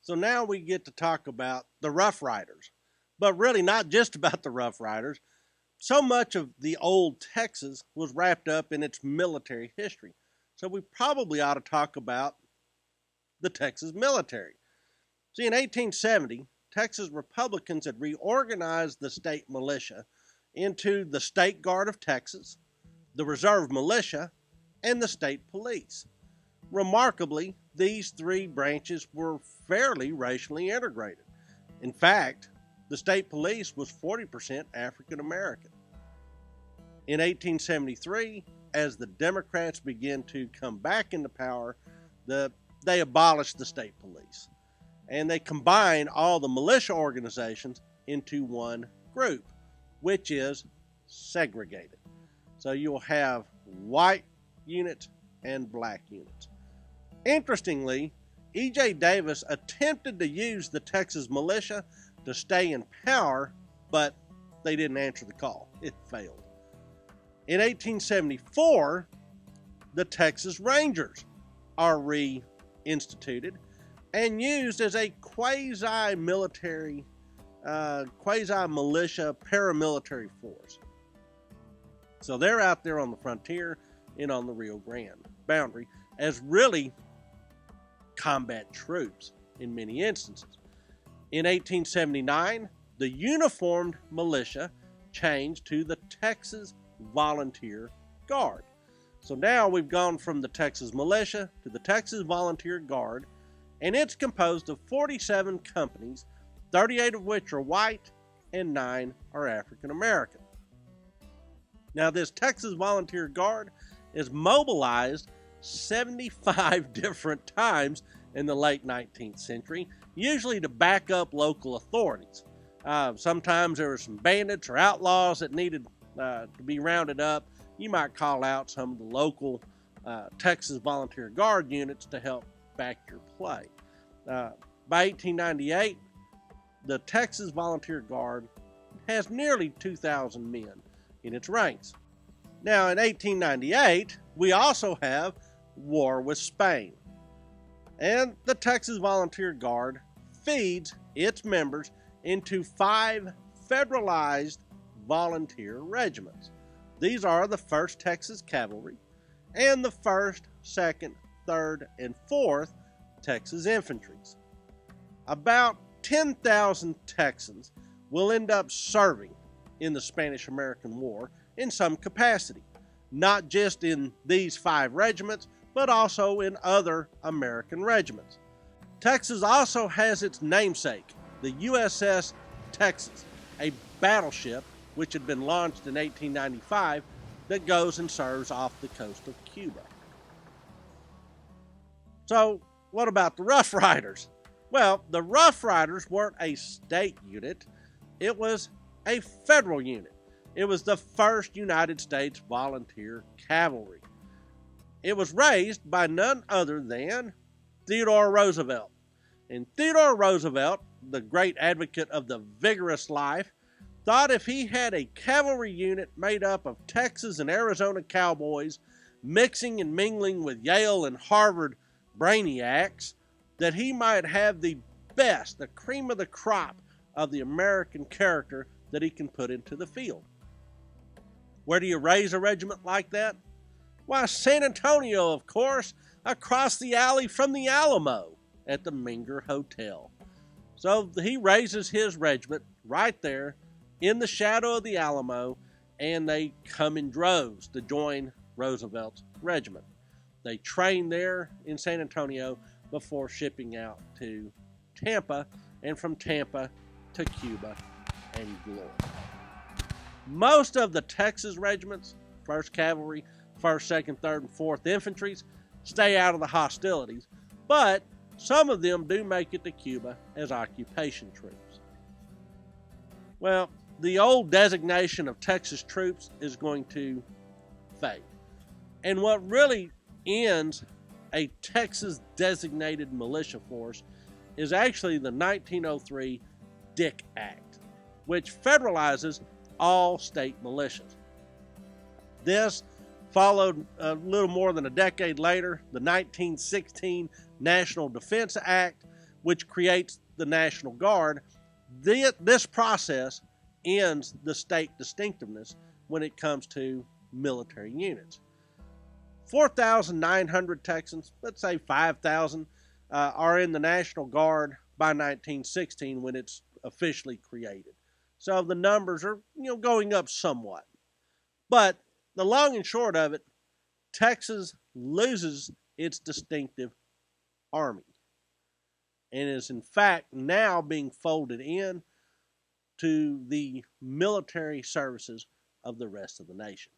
So now we get to talk about the Rough Riders, but really not just about the Rough Riders. So much of the old Texas was wrapped up in its military history. So we probably ought to talk about the Texas military. See, in 1870, Texas Republicans had reorganized the state militia into the State Guard of Texas, the Reserve Militia, and the state police. Remarkably, these three branches were fairly racially integrated. In fact, the state police was 40% African American. In 1873, as the Democrats began to come back into power, they abolished the state police. And they combined all the militia organizations into one group, which is segregated. So you'll have white units and black units. Interestingly, E.J. Davis attempted to use the Texas militia to stay in power, but they didn't answer the call. It failed. In 1874, the Texas Rangers are reinstituted and used as a quasi-military, quasi-militia paramilitary force. So they're out there on the frontier and on the Rio Grande boundary as really combat troops in many instances. In 1879, the uniformed militia changed to the Texas Volunteer Guard. So now we've gone from the Texas Militia to the Texas Volunteer Guard, and it's composed of 47 companies, 38 of which are white and 9 are African American. Now, this Texas Volunteer Guard is mobilized 75 different times in the late 19th century, usually to back up local authorities. Sometimes there were some bandits or outlaws that needed to be rounded up. You might call out some of the local Texas Volunteer Guard units to help back your play. By 1898, the Texas Volunteer Guard has nearly 2,000 men in its ranks. Now, in 1898, we also have war with Spain. And the Texas Volunteer Guard feeds its members into 5 federalized volunteer regiments. These are the 1st Texas Cavalry and the 1st, 2nd, 3rd, and 4th Texas Infantries. About 10,000 Texans will end up serving in the Spanish-American War in some capacity, not just in these 5 regiments, but also in other American regiments. Texas also has its namesake, the USS Texas, a battleship which had been launched in 1895 that goes and serves off the coast of Cuba. So, what about the Rough Riders? Well, the Rough Riders weren't a state unit, it was a federal unit. It was the 1st United States Volunteer Cavalry. It was raised by none other than Theodore Roosevelt. And Theodore Roosevelt, the great advocate of the vigorous life, thought if he had a cavalry unit made up of Texas and Arizona cowboys mixing and mingling with Yale and Harvard brainiacs, that he might have the best, the cream of the crop of the American character that he can put into the field. Where do you raise a regiment like that? Why, San Antonio, of course, across the alley from the Alamo at the Menger Hotel. So he raises his regiment right there in the shadow of the Alamo, and they come in droves to join Roosevelt's regiment. They train there in San Antonio before shipping out to Tampa, and from Tampa to Cuba and glory. Most of the Texas regiments, 1st Cavalry, 1st, 2nd, 3rd, and 4th Infantries, stay out of the hostilities, but some of them do make it to Cuba as occupation troops. Well, the old designation of Texas troops is going to fade. And what really ends a Texas designated militia force is actually the 1903 Dick Act, which federalizes all state militias. This followed a little more than a decade later, the 1916 National Defense Act, which creates the National Guard. This process ends the state distinctiveness when it comes to military units. 4,900 Texans, let's say 5,000, are in the National Guard by 1916 when it's officially created. So the numbers are going up somewhat. But the long and short of it, Texas loses its distinctive army and is in fact now being folded in to the military services of the rest of the nation.